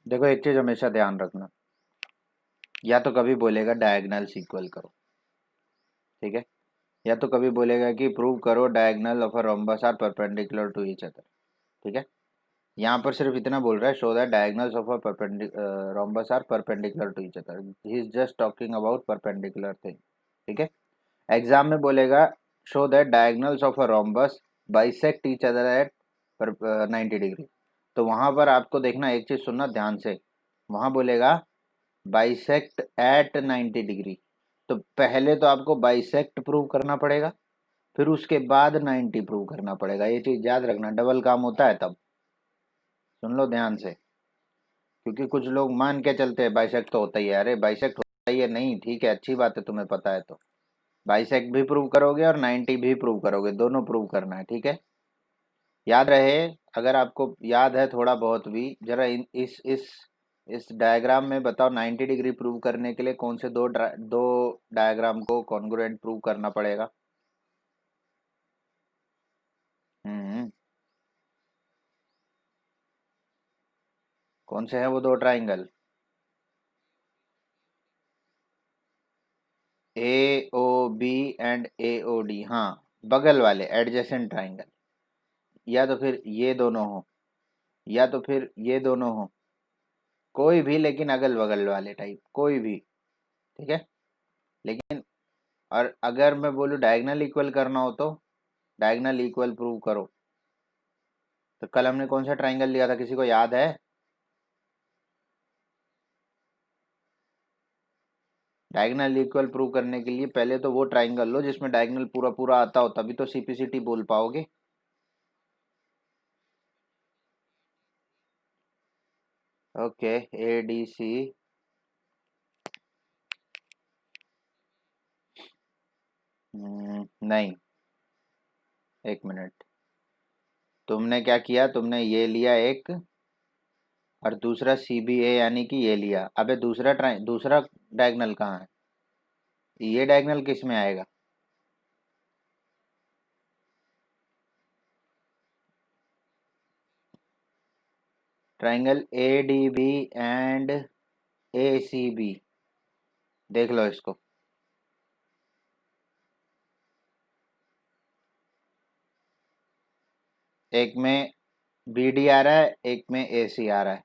देखो एक चीज हमेशा ध्यान रखना, या तो कभी बोलेगा डायगनल्स इक्वल करो, ठीक है, या तो कभी बोलेगा कि प्रूव करो diagonal of a rhombus are perpendicular to each other, ठीक है। यहाँ पर सिर्फ इतना बोल रहा है, show that diagonals of a rhombus are perpendicular to each other, he is just talking about perpendicular thing, ठीक है। एग्जाम में बोलेगा show that diagonals of a rhombus bisect each other at 90 degree, तो वहां पर आपको देखना, एक चीज सुनना ध्यान से, वहां बोलेगा बाइसेक्ट एट 90 डिग्री, तो पहले तो आपको बाइसेक्ट प्रूव करना पड़ेगा, फिर उसके बाद 90 प्रूव करना पड़ेगा, ये चीज याद रखना, डबल काम होता है तब। सुन लो ध्यान से, क्योंकि कुछ लोग मान के चलते हैं बाइसेक्ट तो होता ही है, अरे बाइसेक्ट होता ही है, नहीं ठीक है, अच्छी बात है, तुम्हें पता है तो बाइसेक्ट भी प्रूव करोगे और 90 भी प्रूव करोगे, दोनों प्रूव करना है, ठीक है। याद रहे, अगर आपको याद है थोड़ा बहुत भी, जरा इस डायग्राम में बताओ 90 डिग्री प्रूव करने के लिए कौन से दो डायग्राम को कॉन्ग्रुएंट प्रूव करना पड़ेगा। हम्म। कौन से हैं वो दो triangle? A O B and A O D, हाँ, बगल वाले एडजेसेंट ट्राइंगल, या तो फिर ये दोनों हो, या तो फिर ये दोनों हो, कोई भी, लेकिन अगल बगल वाले टाइप कोई भी, ठीक है। लेकिन और अगर मैं बोलूँ डायगनल इक्वल करना हो तो डायगनल इक्वल प्रूव करो, तो कल हमने कौन सा ट्राइंगल लिया था, किसी को याद है? डायगनल इक्वल प्रूव करने के लिए पहले तो वो ट्राइंगल लो जिसमें डायगनल पूरा पूरा आता हो, तभी तो सीपीसीटी बोल पाओगे। ओके, ए डी सी, नहीं, एक मिनट, तुमने क्या किया, तुमने ये लिया एक, और दूसरा सी बी ए यानी कि ये लिया, अबे दूसरा डायगनल कहाँ है, ये डायगनल किस में आएगा? Triangle A D B and A C B, देख लो इसको, एक में बी डी आ रहा है, एक में ए सी आ रहा है,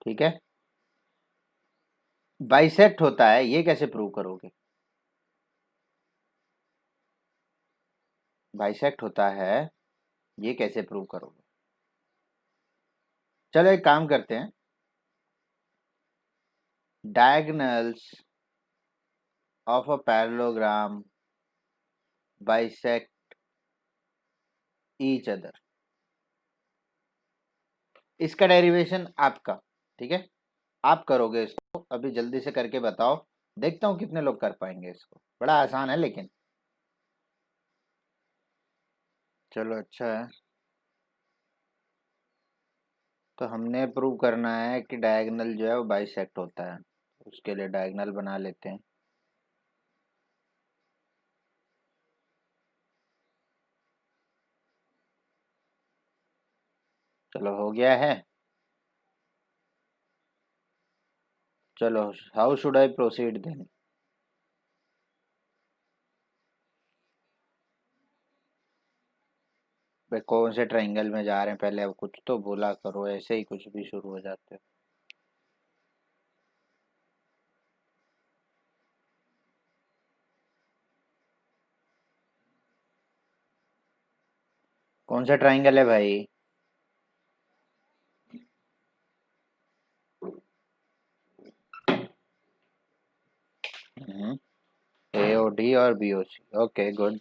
ठीक है। बाइसेक्ट होता है, ये कैसे प्रूव करोगे? बाइसेक्ट होता है, ये कैसे प्रूव करोगे? चलो एक काम करते हैं, diagonals of a parallelogram bisect each other, इसका डेरिवेशन आपका, ठीक है, आप करोगे इसको, अभी जल्दी से करके बताओ, देखता हूँ कितने लोग कर पाएंगे इसको, बड़ा आसान है लेकिन। चलो अच्छा है, तो हमने प्रूव करना है कि डायगोनल जो है वो बाइसेक्ट होता है, उसके लिए डायगोनल बना लेते हैं। चलो हो गया है, चलो how should I proceed then? भाई कौन से ट्रायंगल में जा रहे हैं पहले, अब कुछ तो बोला करो, ऐसे ही कुछ भी शुरू हो जाते हो। कौन सा ट्रायंगल है भाई? ए ओ डी और बी ओ सी, ओके गुड,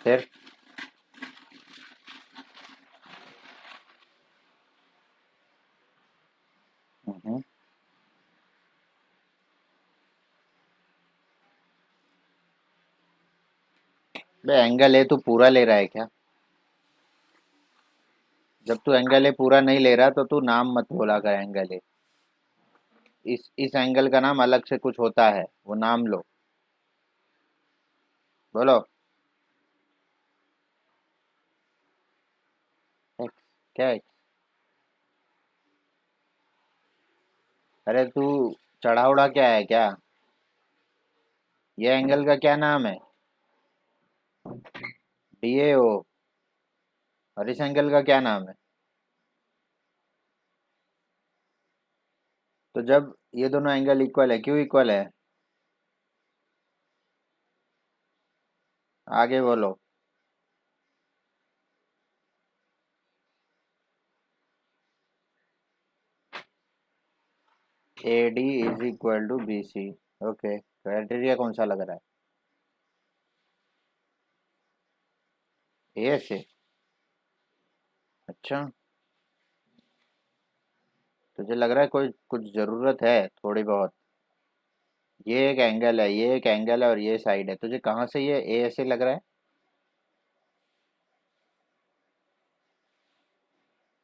फिर? हम्म, बे एंगल ए तू पूरा ले रहा है क्या? जब तू एंगल ए पूरा नहीं ले रहा तो तू नाम मत बोला कर एंगल ए, इस एंगल का नाम अलग से कुछ होता है, वो नाम लो, बोलो। क्या है? अरे तू चढ़ा उड़ा क्या है क्या? ये एंगल का क्या नाम है? DAO। और इस एंगल का क्या नाम है? तो जब ये दोनों एंगल इक्वल है, क्यों इक्वल है? आगे बोलो। AD is equal to BC। Okay, criteria कौन सा लग रहा है? ए से? अच्छा, तुझे लग रहा है कोई कुछ ज़रूरत है थोड़ी बहुत? ये एक एंगल है, ये एक एंगल है, और ये साइड है। तुझे कहाँ से ये ए से लग रहा है?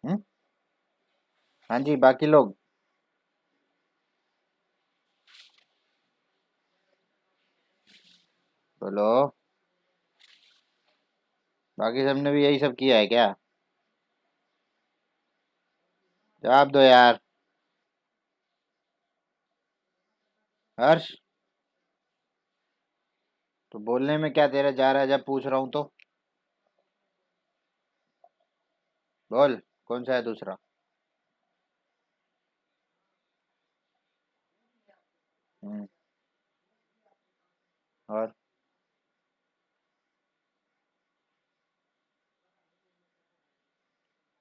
हम्म? हाँ जी, बाकी लोग? बोलो। बाकी सबने भी यही सब किया है क्या? जवाब दो यार। हर्ष, तो बोलने में क्या तेरा जा रहा है जब पूछ रहा हूँ तो? बोल, कौन सा है दूसरा? हम्म। और?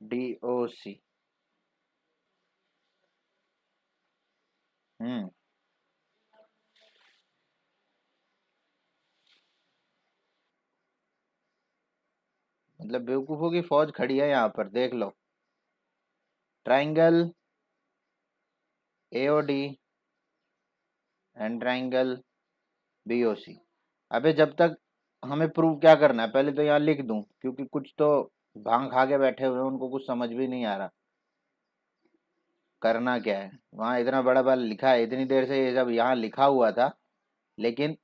DOC। हम्म। मतलब बेवकूफ़ों की फौज खड़ी है यहाँ पर, देख लो। Triangle AOD and triangle BOC। अबे जब तक हमें प्रूव क्या करना है, पहले तो यहाँ लिख दूं, क्योंकि कुछ तो भांग खा के बैठे हुए हैं, उनको कुछ समझ भी नहीं आ रहा करना क्या है। वहाँ इतना बड़ा बड़ा लिखा है, इतनी देर से ये सब यहाँ लिखा हुआ था, लेकिन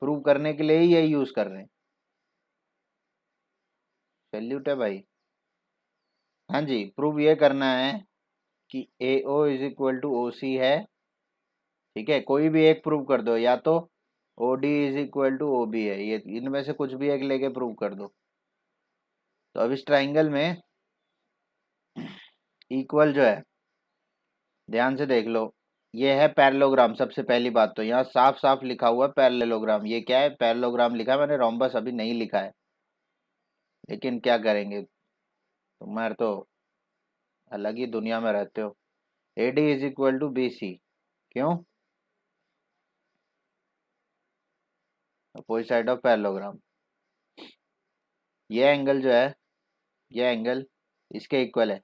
प्रूव करने के लिए ही यही यूज़ कर रहे हैं। सैल्यूट है भाई। हाँ जी, प्रूव ये करना है कि AO is equal to OC है। ठीक है, कोई भी एक प्रूव कर दो, या तो OD is equal to OB है, ये इनमें से कुछ भी एक लेके प्रूव कर दो। तो अब इस ट्राइंगल में इक्वल जो है, ध्यान से देख लो, ये है पैरेललोग्राम। सबसे पहली बात तो यहाँ साफ साफ लिखा हुआ है पैरेललोग्राम। ये क्या है? पैरेललोग्राम लिखा है मैंने, रोम्बस अभी नहीं लिखा है, लेकिन क्या करेंगे, तुम्हारे तो अलग ही दुनिया में रहते हो। AD is equal to BC। क्यों? Opposite side of parallelogram. ये एंगल जो है, ये एंगल इसके इक्वल है,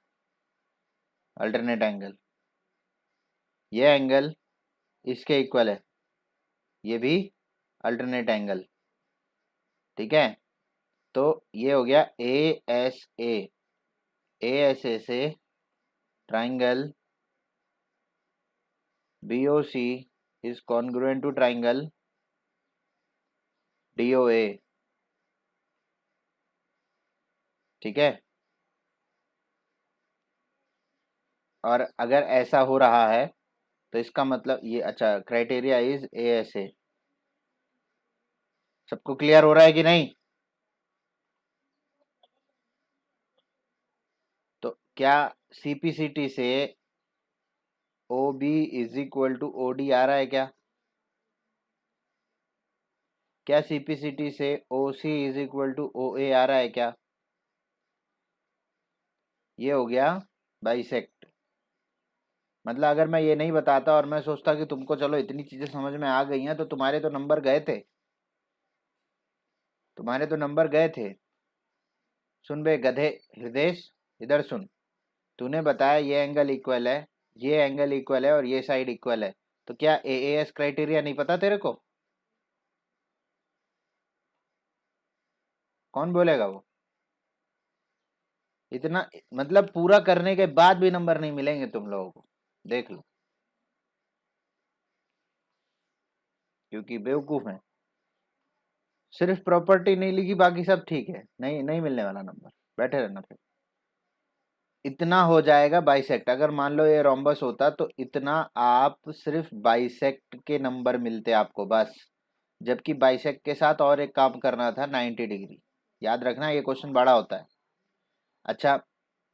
अल्टरनेट एंगल। ये एंगल इसके इक्वल है, ये भी अल्टरनेट एंगल। ठीक है, तो ये हो गया ASA। ASA से triangle BOC is congruent to triangle DOA। ठीक है, और अगर ऐसा हो रहा है तो इसका मतलब ये, अच्छा, क्राइटेरिया इज ASA। सबको क्लियर हो रहा है कि नहीं? तो क्या CPCT से OB is equal to OD आ रहा है क्या? क्या CPCT से OC is equal to OA आ रहा है क्या? ये हो गया बाइसेक्ट। मतलब अगर मैं ये नहीं बताता और मैं सोचता कि तुमको चलो इतनी चीजें समझ में आ गई हैं, तो तुम्हारे तो नंबर गए थे, तुम्हारे तो नंबर गए थे। सुन बे गधे हृदय, इधर सुन। तूने बताया ये एंगल इक्वल है, ये एंगल इक्वल है, और ये साइड इक्वल है। तो क्या AAS क्राइटेरिया नहीं पता तेरे को? कौन बोलेगा वो? इतना मतलब पूरा करने के बाद भी नंबर नहीं मिलेंगे तुम लोगों को, देख लो, क्योंकि बेवकूफ है। सिर्फ प्रॉपर्टी नहीं लिखी, बाकी सब ठीक है, नहीं नहीं मिलने वाला नंबर। बैठे रहना फिर। इतना हो जाएगा बाइसेक्ट। अगर मान लो ये रोम्बस होता तो इतना आप सिर्फ बाइसेक्ट के नंबर मिलते आपको बस, जबकि बाइसेक्ट के साथ और एक काम करना था 90 डिग्री। याद रखना ये क्वेश्चन बड़ा होता है। अच्छा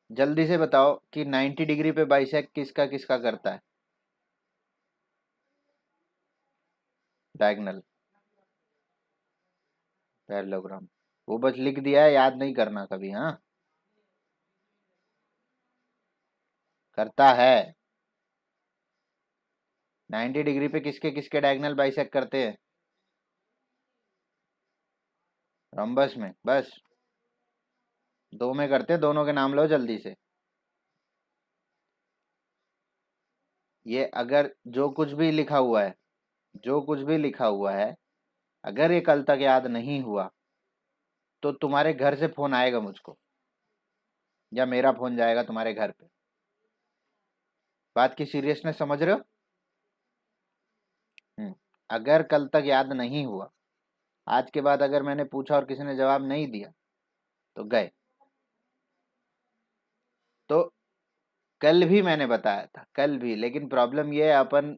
जल्दी से बताओ कि 90 डिग्री पे बाइसेक्ट किसका किसका करता है डायगोनल पैरेललोग्राम। वो बस लिख दिया है, याद नहीं करना कभी। हाँ करता है। 90 डिग्री पे किसके किसके डायगोनल बाइसेक्ट करते हैं रोम्बस में? बस दो में करते हैं, दोनों के नाम लो जल्दी से। ये अगर जो कुछ भी लिखा हुआ है, जो कुछ भी लिखा हुआ है, अगर ये कल तक याद नहीं हुआ तो तुम्हारे घर से फोन आएगा मुझको, या मेरा फोन जाएगा तुम्हारे घर पे। बात की सीरियसनेस समझ रहे हो? अगर कल तक याद नहीं हुआ, आज के बाद अगर मैंने पूछा और किसी ने जवाब नहीं दिया तो गए। तो कल भी मैंने बताया था, कल भी, लेकिन प्रॉब्लम ये है अपन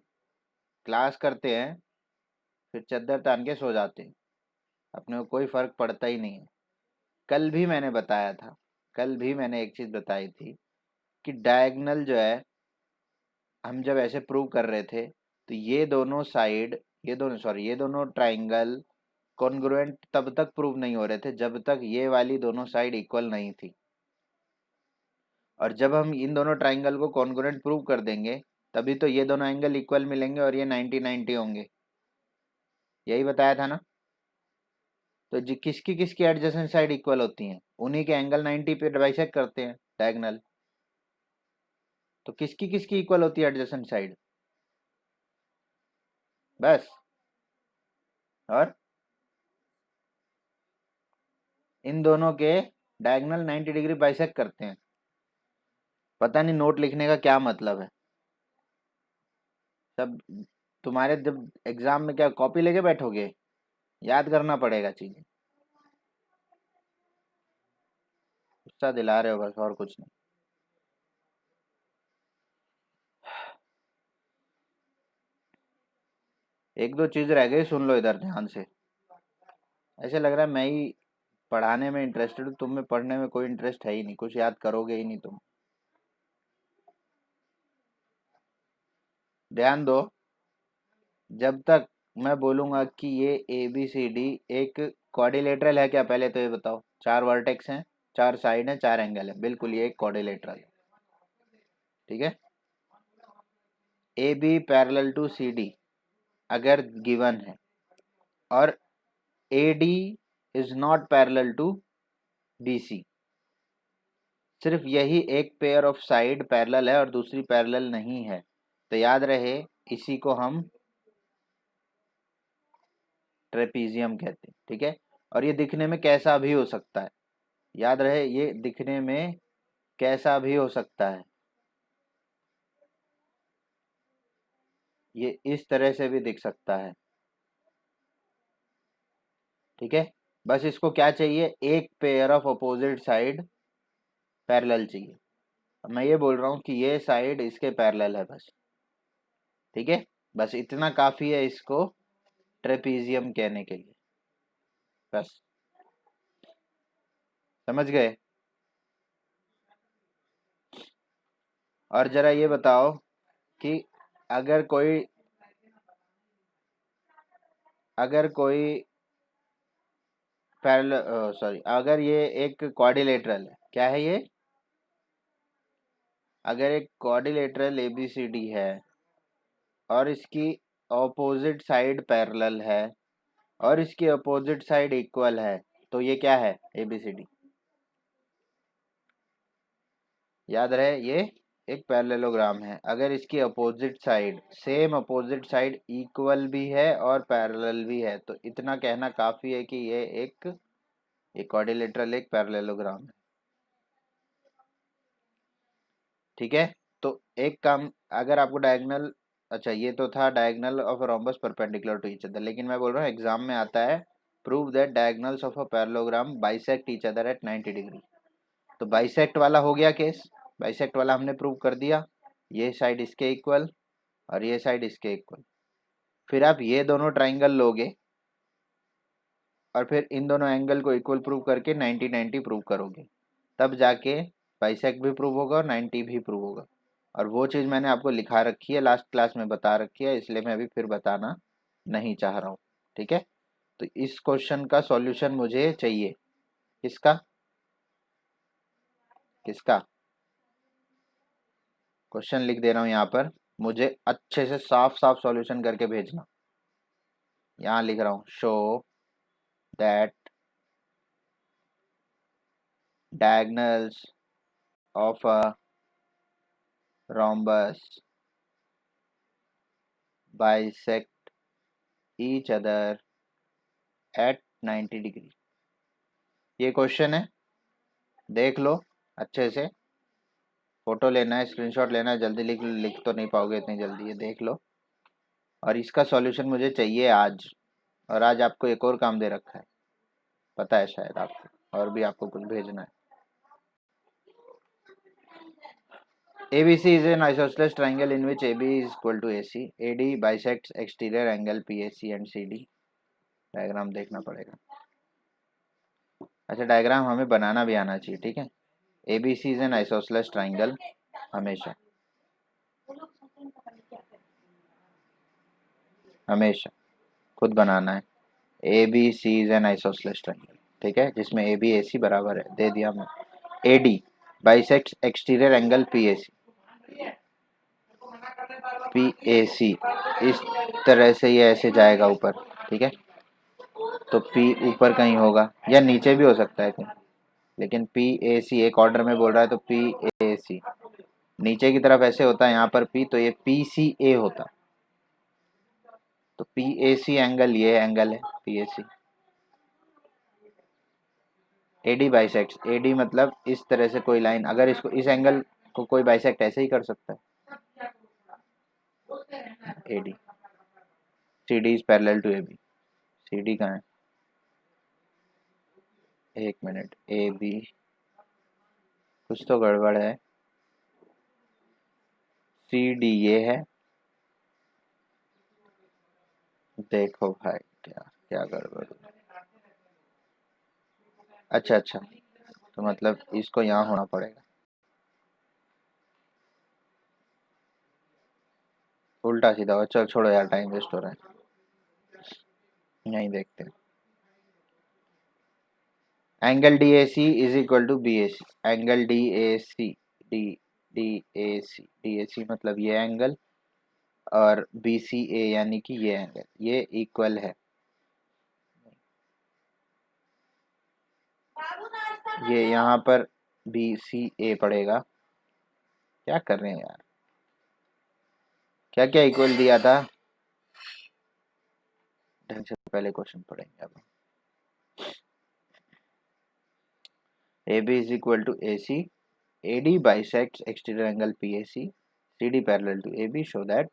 क्लास करते हैं फिर चद्दर तान के सो जाते हैं, अपने को कोई फर्क पड़ता ही नहीं है। कल भी मैंने बताया था, कल भी मैंने एक चीज बताई थी कि डायगोनल जो है, हम जब ऐसे प्रूव कर रहे थे तो ये दोनों साइड, ये दोनों सॉरी ये दोनों ट्राइंगल कॉन्ग्रुएंट तब तक प्रूव नहीं हो रहे थे जब तक ये वाली दोनों साइड इक्वल नहीं थी। और जब हम इन दोनों ट्राइंगल को कॉन्ग्रुएंट प्रूव कर देंगे तभी तो ये दोनों एंगल इक्वल मिलेंगे और ये 90-90 होंगे। यही बताया था ना? तो जी किसकी किसकी एडजेसेंट साइड इक्वल होती हैं, उन्हीं के एंगल 90 पे बाइसेक्ट करते हैं डायगोनल। तो किसकी किसकी इक्वल होती है एडजेसेंट साइड? बस। और इन दोनों के डायगोनल 90 डिग्री बाइसेक्ट करते हैं। पता नहीं नोट लिखने का क्या मतलब है। सब तुम्हारे जब एग्जाम में क्या कॉपी लेके बैठोगे? याद करना पड़ेगा चीजें। गुस्सा दिला रहे हो बस, और कुछ नहीं। एक दो चीज रह गई, सुन लो इधर ध्यान से। ऐसे लग रहा है मैं ही पढ़ाने में इंटरेस्टेड हूँ, तुम में पढ़ने में कोई इंटरेस्ट है ही नहीं, कुछ याद करोगे ही नहीं तुम। ध्यान दो, जब तक मैं बोलूंगा कि ये ए बी सी डी एक क्वाड्रिलेटरल है क्या, पहले तो ये बताओ। चार वर्टेक्स हैं, चार साइड हैं, चार एंगल है, बिल्कुल ये एक क्वाड्रिलेटरल है। ठीक है। A B parallel to C D अगर गिवन है, और A D is not parallel to B C, सिर्फ यही एक पेयर ऑफ साइड पैरेलल है और दूसरी पैरेलल नहीं है, तो याद रहे इसी को हम ट्रेपीजियम कहते हैं। ठीक है। और ये दिखने में कैसा भी हो सकता है, याद रहे ये दिखने में कैसा भी हो सकता है, ये इस तरह से भी दिख सकता है। ठीक है। बस इसको क्या चाहिए, एक pair of opposite side parallel चाहिए। अब मैं ये बोल रहा हूँ कि ये साइड इसके पैरेलल है बस। ठीक है। बस इतना काफी है इसको ट्रेपीजियम कहने के लिए। बस समझ गए? और जरा ये बताओ कि अगर कोई अगर कोई पैरेलल सॉरी अगर ये एक क्वाड्रिलेटरल है, क्या है ये? अगर एक क्वाड्रिलेटरल एबीसीडी है और इसकी ऑपोजिट साइड पैरेलल है और इसकी अपोजिट साइड इक्वल है, तो ये क्या है? एबीसीडी। याद रहे ये एक पैरेललोग्राम है अगर इसकी opposite side, same opposite side equal भी है और पैरेलल भी है, तो इतना कहना काफी है कि ये एक क्वाड्रिलेटरल एक पैरेललोग्राम है। ठीक है। तो एक काम, अगर आपको डायगोनल, अच्छा ये तो था diagonal of a rhombus perpendicular to each other, लेकिन मैं बोल रहा हूँ एग्जाम में आता है prove that diagonals of a parallelogram bisect each other at 90 degree. तो बाइसेक्ट वाला हो गया केस। बाइसेक्ट वाला हमने प्रूव कर दिया, ये साइड इसके इक्वल और ये साइड इसके इक्वल। फिर आप ये दोनों ट्राइंगल लोगे और फिर इन दोनों एंगल को इक्वल प्रूव करके 90-90 प्रूव करोगे, तब जाके बाइसेक्ट भी प्रूव होगा और 90 भी प्रूव होगा। और वो चीज़ मैंने आपको लिखा रखी है, लास्ट क्लास में बता रखी है, इसलिए मैं अभी फिर बताना नहीं चाह रहा हूँ। ठीक है, तो इस क्वेश्चन का सॉल्यूशन मुझे चाहिए। किसका किसका क्वेश्चन लिख दे रहा हूँ यहाँ पर, मुझे अच्छे से साफ साफ सॉल्यूशन करके भेजना। यहाँ लिख रहा हूँ, show that diagonals of a rhombus bisect each other at 90 degree. ये क्वेश्चन है, देख लो अच्छे से, फोटो लेना है, स्क्रीनशॉट लेना है, जल्दी लिख तो नहीं पाओगे इतनी जल्दी, ये देख लो। और इसका सॉल्यूशन मुझे चाहिए आज, और आज आपको एक और काम दे रखा है, पता है शायद आपको, और भी आपको कुछ भेजना है। ABC is an isosceles triangle in which AB is equal to AC. AD bisects exterior angle PAC and CD. Diagram देखना पड़ेगा। अच्छा, डायग्राम हमें बनाना भी आना चाहिए, ठीक है। ABC is an isosceles triangle, हमेशा हमेशा खुद बनाना है। ABC is an isosceles triangle, ठीक है, जिसमें AB AC बराबर है, दे दिया मैं। AD bisects exterior angle PAC, PAC इस तरह से ये ऐसे जाएगा ऊपर, ठीक है। तो P ऊपर कहीं होगा या नीचे भी हो सकता है कहीं, लेकिन PAC एक ऑर्डर में बोल रहा है, तो PAC नीचे की तरफ ऐसे होता है, यहाँ पर P, तो ये PCA होता। तो PAC एंगल, ये एंगल है PAC। AD बाइसेक्ट्स, AD मतलब इस तरह से कोई लाइन, अगर इसको इस एंगल को कोई बाइसेक्ट ऐसे ही कर सकता है, AD। CD is parallel to AB, CD कहाँ है, एक मिनट, AB कुछ तो गड़बड़ है, CD ये है, देखो भाई क्या क्या गड़बड़ है। अच्छा अच्छा, तो मतलब इसको यहाँ होना पड़ेगा, उल्टा सीधा हो। चल छोड़ो यार, टाइम वेस्ट हो रहा है, नहीं देखते। Angle DAC is equal to BAC, angle DAC, D DAC मतलब ये एंगल, और BCA यानी कि ये एंगल, ये इक्वल है। ये यहाँ पर BCA पड़ेगा। क्या कर रहे हैं यार, क्या क्या इक्वल दिया था, ढंग से पहले क्वेश्चन पढ़ेंगे अब। AB is equal to AC, AD bisects exterior angle PAC, CD parallel to AB, show that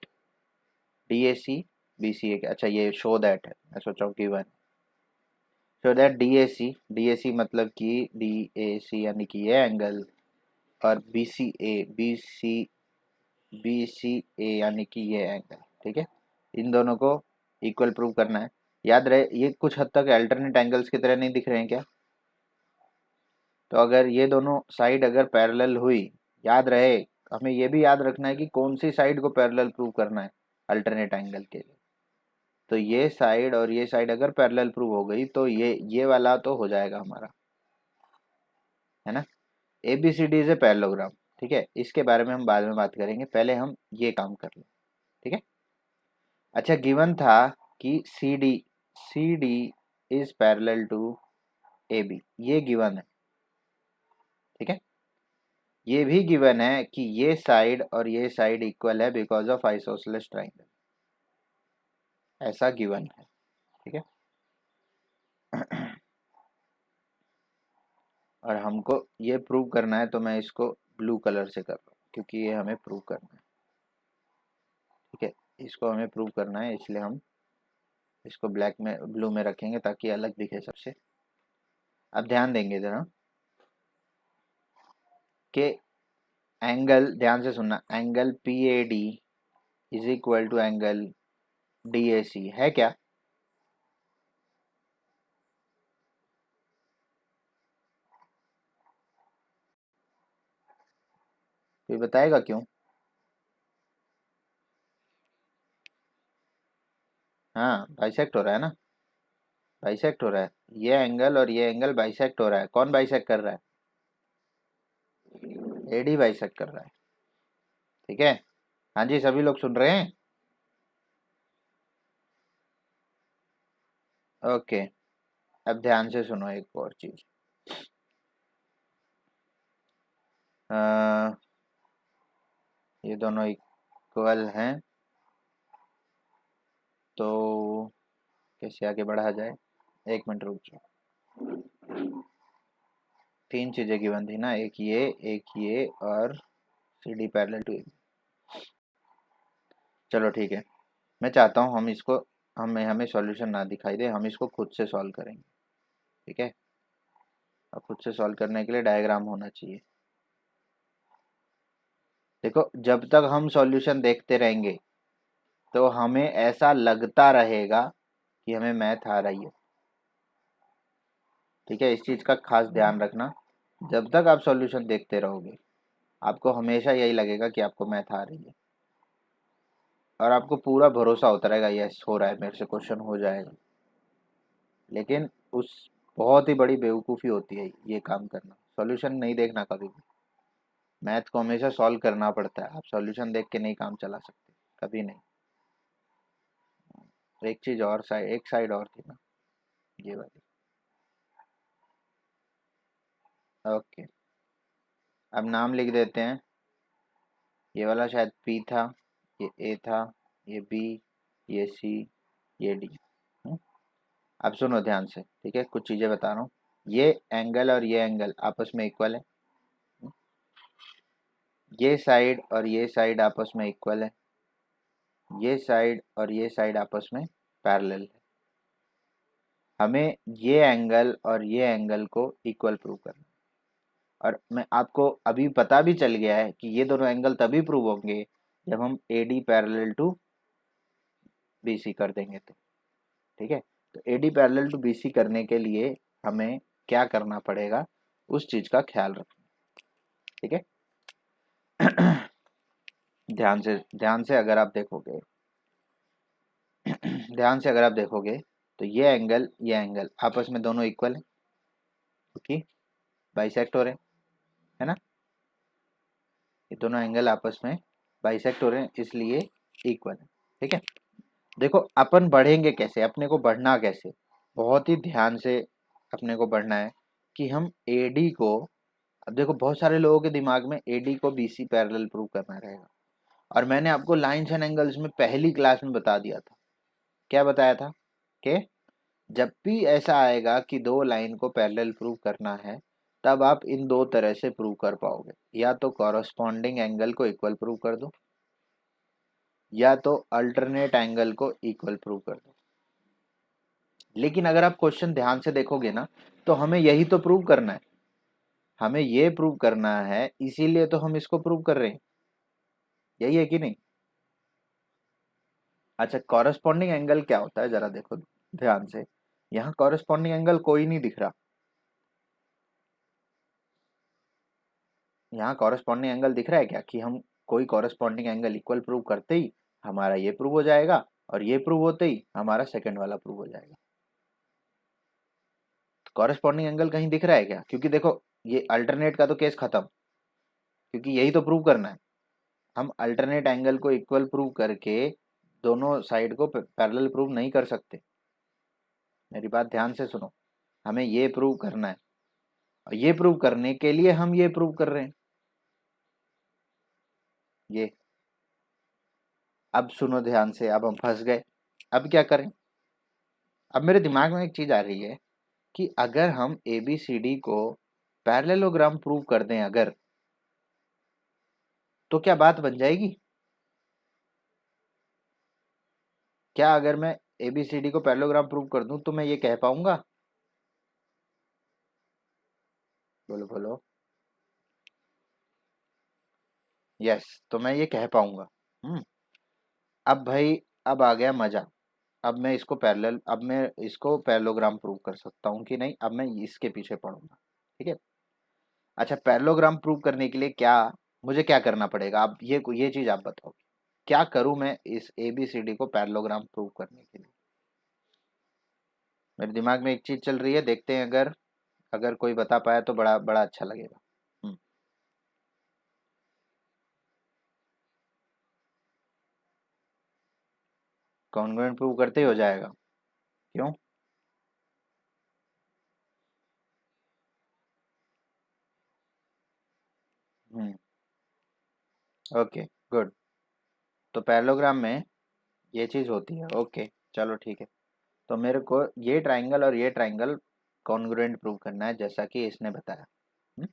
DAC BCA, अच्छा ये show that है, मैं सोचा हूँ गिवन। show that DAC मतलब कि DAC यानी कि ये एंगल, और BCA यानी कि ये एंगल, ठीक है, इन दोनों को इक्वल प्रूव करना है। याद रहे, ये कुछ हद तक अल्टरनेट एंगल्स की तरह नहीं दिख रहे हैं क्या, तो अगर ये दोनों साइड अगर पैरेलल हुई, याद रहे, हमें ये भी याद रखना है कि कौन सी साइड को पैरेलल प्रूव करना है अल्टरनेट एंगल के लिए। तो ये साइड और ये साइड अगर पैरेलल प्रूव हो गई, तो ये वाला तो हो जाएगा हमारा, है ना। ABCD इज ए पैरेललोग्राम, ठीक है, इसके बारे में हम बाद में बात करेंगे, पहले हम ये काम कर लें, ठीक है। अच्छा, गिवन था कि CD is parallel to AB, ये गिवन है, ठीक है। ये भी गिवन है कि ये साइड और ये साइड इक्वल है बिकॉज ऑफ आइसोसेलेस ट्राइंगल, ऐसा गिवन है, ठीक है। और हमको ये प्रूव करना है, तो मैं इसको ब्लू कलर से कर रहा हूँ क्योंकि ये हमें प्रूव करना है, ठीक है, इसको हमें प्रूव करना है, इसलिए हम इसको ब्लैक में ब्लू में रखेंगे ताकि अलग दिखे सबसे। अब ध्यान देंगे जरा कि एंगल, ध्यान से सुनना, angle P A D is equal to angle D A C है क्या? कोई बताएगा क्यों? हाँ, बाइसेक्ट हो रहा है ना, बाइसेक्ट हो रहा है। ये एंगल और ये एंगल बाइसेक्ट हो रहा है। कौन बाइसेक्ट कर रहा है? एडी बाइसेक्ट कर रहा है। ठीक है। हाँ जी, सभी लोग सुन रहे हैं? ओके। अब ध्यान से सुनो एक और चीज। अ, ये दोनों इक्वल हैं, तो कैसे आगे बढ़ा जाए? एक मिनट रुक जाओ। तीन चीजें गिवन थी ना, एक ये और सी डी पैरेलल टू। चलो ठीक है, मैं चाहता हूँ हम इसको, हमें हमें सॉल्यूशन ना दिखाई दे, हम इसको खुद से सॉल्व करेंगे। ठीक है। और खुद से सॉल्व करने के लिए डायग्राम होना चाहिए। देखो, जब तक हम सॉल्यूशन देखते रहेंगे तो हमें ऐसा लगता रहेगा कि हमें मैथ आ रही है। ठीक है, इस चीज़ का खास ध्यान रखना। जब तक आप सॉल्यूशन देखते रहोगे आपको हमेशा यही लगेगा कि आपको मैथ आ रही है, और आपको पूरा भरोसा होता रहेगा, यस हो रहा है, मेरे से क्वेश्चन हो जाएगा। लेकिन उस बहुत ही बड़ी बेवकूफ़ी होती है ये काम करना, सॉल्यूशन नहीं देखना कभी भी। मैथ को हमेशा सॉल्व करना पड़ता है, आप सॉल्यूशन देख के नहीं काम चला सकते, कभी नहीं। एक चीज़ और, साइड एक साइड और थी ना, ये वाली। ओके, अब नाम लिख देते हैं। ये वाला शायद पी था, ये ए था, ये बी, ये सी, ये डी। अब सुनो ध्यान से, ठीक है, कुछ चीज़ें बता रहा हूँ। ये एंगल और ये एंगल आपस में इक्वल है। ये साइड और ये साइड आपस में इक्वल है। ये साइड और ये साइड आपस में पैरेलल है। हमें ये एंगल और ये एंगल को इक्वल प्रूव करना है। और मैं आपको अभी पता भी चल गया है कि ये दोनों एंगल तभी प्रूव होंगे जब हम A D parallel to B C कर देंगे तो। ठीक है, तो A D parallel to B C करने के लिए हमें क्या करना पड़ेगा, उस चीज़ का ख्याल रखना। ठीक है। ध्यान से अगर आप देखोगे, ध्यान से अगर आप देखोगे तो ये एंगल आपस में दोनों इक्वल है, क्योंकि बाइसेक्ट हो रहे हैं, है ना। ये दोनों एंगल आपस में बाइसेक्ट हो रहे हैं, इसलिए इक्वल है। ठीक है। देखो, अपन बढ़ेंगे कैसे, अपने को बढ़ना कैसे, बहुत ही ध्यान से अपने को बढ़ना है कि हम एडी को, अब देखो बहुत सारे लोगों के दिमाग में एडी को बीसी पैरेलल प्रूव करना रहेगा। और मैंने आपको लाइंस एंड एंगल्स में पहली क्लास में बता दिया था। क्या बताया था कि जब भी ऐसा आएगा कि दो लाइन को पैरेलल प्रूव करना है, तब आप इन दो तरह से प्रूव कर पाओगे, या तो कॉरस्पॉन्डिंग एंगल को इक्वल प्रूव कर दो, या तो अल्टरनेट एंगल को इक्वल प्रूव कर दो। लेकिन अगर आप क्वेश्चन ध्यान से देखोगे ना, तो हमें यही तो प्रूव करना है, हमें ये प्रूव करना है, इसीलिए तो हम इसको प्रूव कर रहे हैं। यही है कि नहीं? अच्छा, कॉरस्पॉन्डिंग एंगल क्या होता है, जरा देखो ध्यान से। यहाँ कॉरस्पॉन्डिंग एंगल कोई नहीं दिख रहा। यहाँ कॉरस्पॉन्डिंग एंगल दिख रहा है क्या, कि हम कोई कॉरस्पॉन्डिंग एंगल इक्वल प्रूव करते ही हमारा ये प्रूव हो जाएगा, और ये प्रूव होते ही हमारा सेकंड वाला प्रूव हो जाएगा। तो कॉरस्पॉन्डिंग एंगल कहीं दिख रहा है क्या? क्योंकि देखो, ये अल्टरनेट का तो केस खत्म, क्योंकि यही तो प्रूव करना है। हम अल्टरनेट एंगल को इक्वल प्रूव करके दोनों साइड को पैरेलल प्रूव नहीं कर सकते। मेरी बात ध्यान से सुनो, हमें ये प्रूव करना है, और ये प्रूव करने के लिए हम ये प्रूव कर रहे हैं। ये, अब सुनो ध्यान से, अब हम फंस गए। अब क्या करें? अब मेरे दिमाग में एक चीज आ रही है कि अगर हम ए बी सी डी को पैरेललोग्राम प्रूव कर दें अगर, तो क्या बात बन जाएगी? क्या अगर मैं ए बी सी डी को पैरेललोग्राम प्रूव कर दूं तो मैं ये कह पाऊंगा? बोलो बोलो। यस, तो मैं ये कह पाऊंगा। हम्म। अब भाई, अब आ गया मजा। अब मैं इसको पैरेललोग्राम प्रूव कर सकता हूँ कि नहीं, अब मैं इसके पीछे पढ़ूंगा। ठीक है। अच्छा, पैरेललोग्राम प्रूव करने के लिए क्या, मुझे क्या करना पड़ेगा? अब ये चीज आप बताओ, क्या करूं मैं इस ABCD को पैरेललोग्राम प्रूव करने के लिए? मेरे दिमाग में एक चीज चल रही है, देखते हैं, अगर अगर कोई बता पाया तो बड़ा बड़ा अच्छा लगेगा। हम्म। कॉन्ग्रुएंट प्रूव करते ही हो जाएगा? क्यों? हम्म। Okay, good. तो पैरेललोग्राम में ये चीज होती है। ओके, चलो ठीक है। तो मेरे को ये ट्राइंगल और ये ट्राइंगल कॉन्ग्रुएंट प्रूव करना है, जैसा कि इसने बताया। हम्म?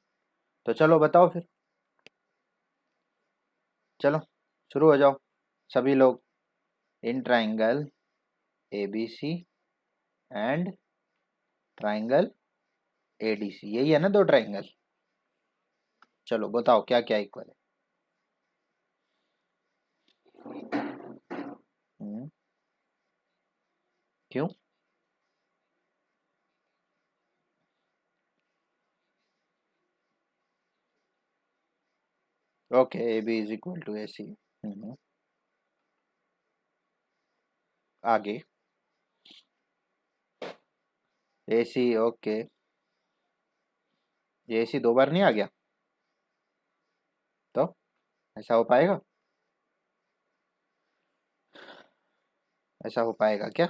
तो चलो बताओ फिर। चलो, शुरू हो जाओ सभी लोग। In triangle ABC and triangle ADC, यही है ना दो ट्राइंगल? चलो बताओ क्या क्या इक्वल है। क्यों? Okay, AB is equal to AC। आगे। AC, okay. ये AC दो बार नहीं आ गया? तो ऐसा हो पाएगा? ऐसा हो पाएगा क्या?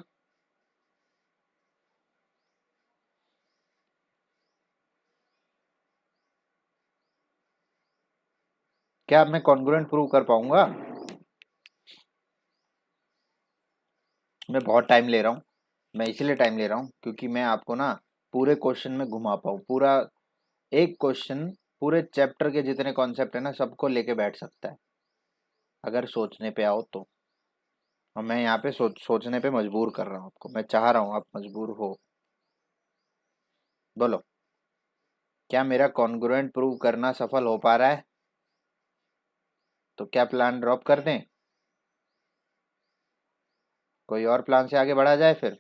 क्या मैं कॉन्ग्रुएंट प्रूव कर पाऊंगा? मैं बहुत टाइम ले रहा हूँ। मैं इसीलिए टाइम ले रहा हूँ क्योंकि मैं आपको ना पूरे क्वेश्चन में घुमा पाऊँ। पूरा एक क्वेश्चन, पूरे चैप्टर के जितने कॉन्सेप्ट है ना, सबको लेके बैठ सकता है, अगर सोचने पे आओ तो। और मैं यहाँ पे सोचने पे मजबूर कर रहा हूँ आपको। मैं चाह रहा हूँ आप मजबूर हो। बोलो, क्या मेरा कॉन्ग्रुएंट प्रूव करना सफल हो पा रहा है? तो क्या प्लान ड्रॉप कर दें? कोई और प्लान से आगे बढ़ा जाए फिर?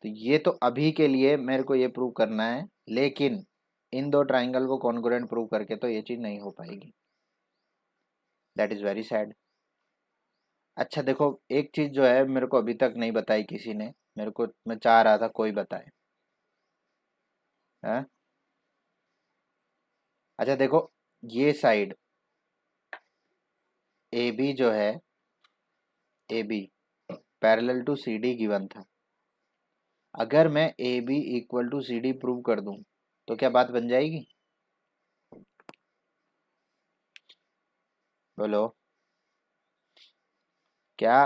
तो ये तो अभी के लिए मेरे को ये प्रूव करना है, लेकिन इन दो ट्राइंगल को कॉन्ग्रुएंट प्रूव करके तो ये चीज नहीं हो पाएगी। That is very sad. अच्छा देखो, एक चीज जो है मेरे को अभी तक नहीं बताई किसी ने, मेरे को, मैं चाह रहा था कोई बताए। हैं? अच्छा देखो, ये साइड AB जो है, AB parallel to CD given था। अगर मैं AB equal to CD prove कर दूं तो क्या बात बन जाएगी? बोलो, क्या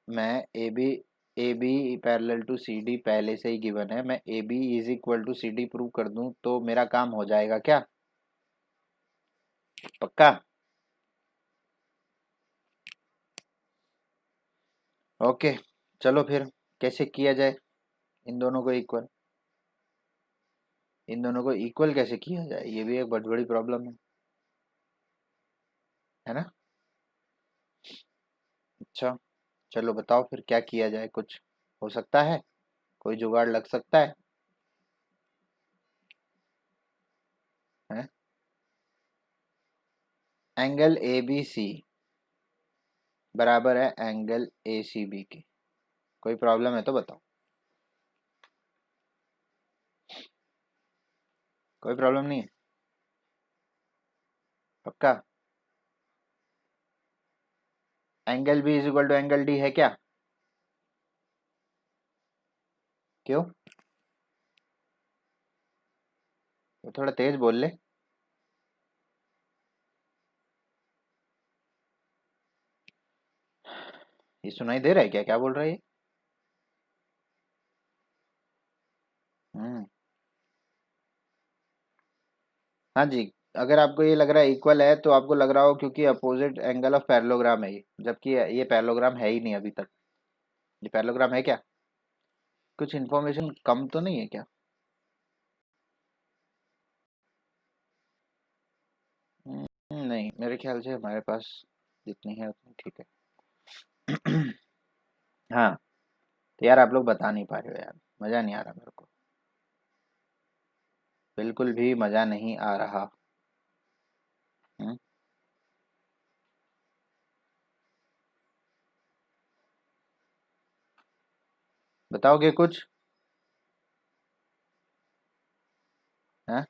मैं AB पैरेलल टू CD पहले से ही गिवन है, मैं AB is equal to CD prove कर दूं तो मेरा काम हो जाएगा क्या? पक्का? ओके, चलो फिर कैसे किया जाए इन दोनों को इक्वल? इन दोनों को इक्वल कैसे किया जाए, ये भी एक बहुत बड़ी प्रॉब्लम है ना? अच्छा, चलो बताओ फिर क्या किया जाए, कुछ हो सकता है? कोई जुगाड़ लग सकता है? एंगल ABC बराबर है एंगल ACB के। कोई प्रॉब्लम है तो बताओ। कोई प्रॉब्लम नहीं है? पक्का? Angle B is equal to angle D है क्या? क्यों? तो थोड़ा तेज बोल ले। ये सुनाई दे रहा है क्या, क्या बोल रहा है ये? हम्म। हाँ जी। अगर आपको ये लग रहा है इक्वल है तो आपको लग रहा हो क्योंकि अपोजिट एंगल ऑफ पैरेललोग्राम है ये, जबकि ये पैरेललोग्राम है ही नहीं अभी तक। ये पैरेललोग्राम है क्या? कुछ इन्फॉर्मेशन कम तो नहीं है क्या? नहीं, मेरे ख्याल से हमारे पास जितनी है उतनी ठीक है। हाँ, तो यार आप लोग बता नहीं पा रहे हो यार, मज़ा नहीं आ रहा मेरे को, बिल्कुल भी मज़ा नहीं आ रहा। हम्म, बताओगे कुछ? हाँ,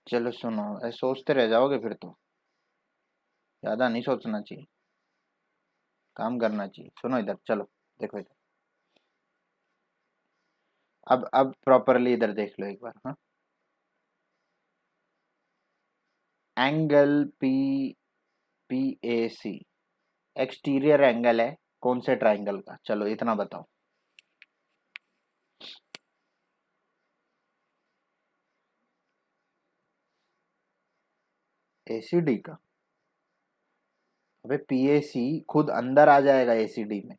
चलो सुनो, ऐसे सोचते रह जाओगे फिर तो, ज़्यादा नहीं सोचना चाहिए, काम करना चाहिए। सुनो इधर, चलो देखो इधर, अब प्रॉपरली इधर देख लो एक बार। हाँ, angle P P A C exterior angle है कौन से ट्राइंगल का? चलो इतना बताओ। एसीडी का? अबे पीएसी खुद अंदर आ जाएगा एसीडी में।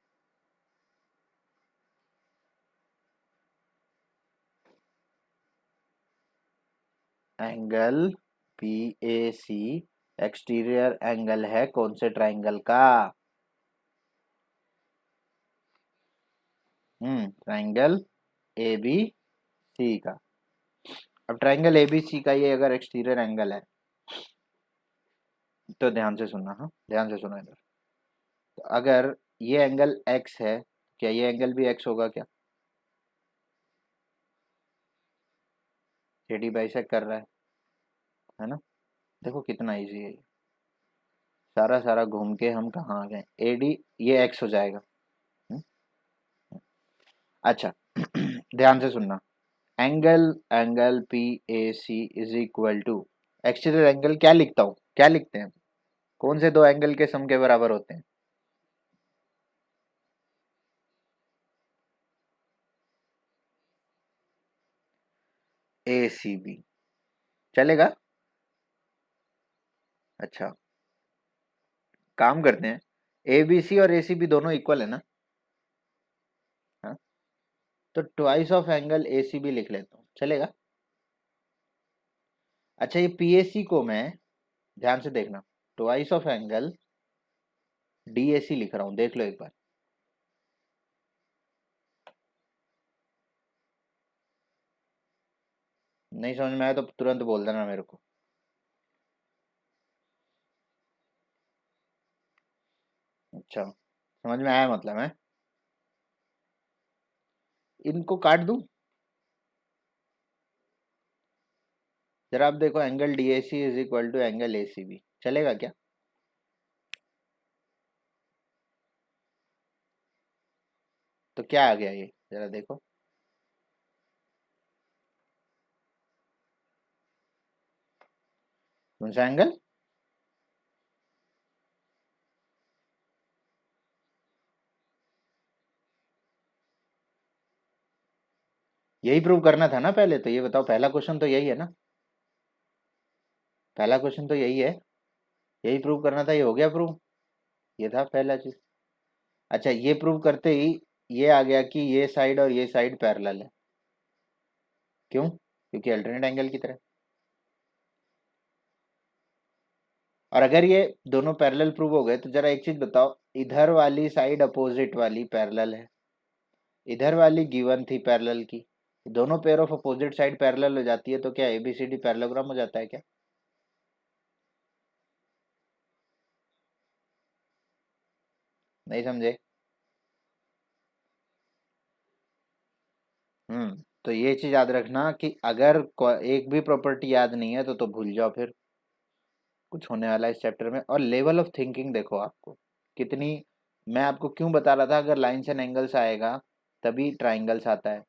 एंगल पीएसी एक्सटीरियर एंगल है कौन से ट्राइंगल का? ट्राइंगल ए बी सी का। अब ट्राइंगल ए बी सी का ये अगर एक्सटीरियर एंगल है तो ध्यान से सुनना, हाँ ध्यान से सुनो इधर। तो अगर ये एंगल एक्स है, क्या ये एंगल भी एक्स होगा क्या? एडी बाइसेक्ट कर रहा है ना? देखो कितना इजी है ये। सारा सारा घूम के हम कहाँ आ गए, एडी ये एक्स हो जाएगा। हम्म, अच्छा। ध्यान से सुनना, angle angle P A C is equal to exterior angle, क्या लिखता हूँ, क्या लिखते हैं? कौन से दो एंगल के सम के बराबर होते हैं? ए सी बी, चलेगा? अच्छा, काम करते हैं, ए बी सी और ए सी बी दोनों इक्वल है ना? हाँ, तो twice of angle A C B लिख लेता हूँ, चलेगा? अच्छा, ये पी ए सी को मैं, ध्यान से देखना, twice of angle D A C लिख रहा हूँ, देख लो एक बार। नहीं समझ में आया तो तुरंत बोल देना मेरे को। अच्छा, समझ में आया मतलब है? इनको काट दूं? जरा आप देखो, angle D A C is equal to angle A C B, चलेगा क्या? तो क्या आ गया ये, जरा देखो। कौन सा एंगल? यही प्रूव करना था ना पहले, तो ये बताओ, पहला क्वेश्चन तो यही है ना? पहला क्वेश्चन तो यही है, यही प्रूव करना था, ये हो गया प्रूव, ये था पहला चीज। अच्छा, ये प्रूव करते ही ये आ गया कि ये साइड और ये साइड पैरेलल है। क्यों? क्योंकि अल्टरनेट एंगल की तरह। और अगर ये दोनों पैरेलल प्रूव हो गए तो जरा एक चीज बताओ, इधर वाली साइड अपोजिट वाली पैरेलल है, इधर वाली गिवन थी पैरेलल की, दोनों pair of opposite side parallel हो जाती है तो क्या एबीसीडी पैरेललोग्राम हो जाता है क्या? नहीं समझे? तो ये चीज याद रखना कि अगर एक भी प्रॉपर्टी याद नहीं है तो भूल जाओ फिर, कुछ होने वाला है इस चैप्टर में। और लेवल ऑफ थिंकिंग देखो आपको कितनी, मैं आपको क्यों बता रहा था, अगर लाइन्स एंड एंगल्स आएगा तभी ट्राइंगल्स आता है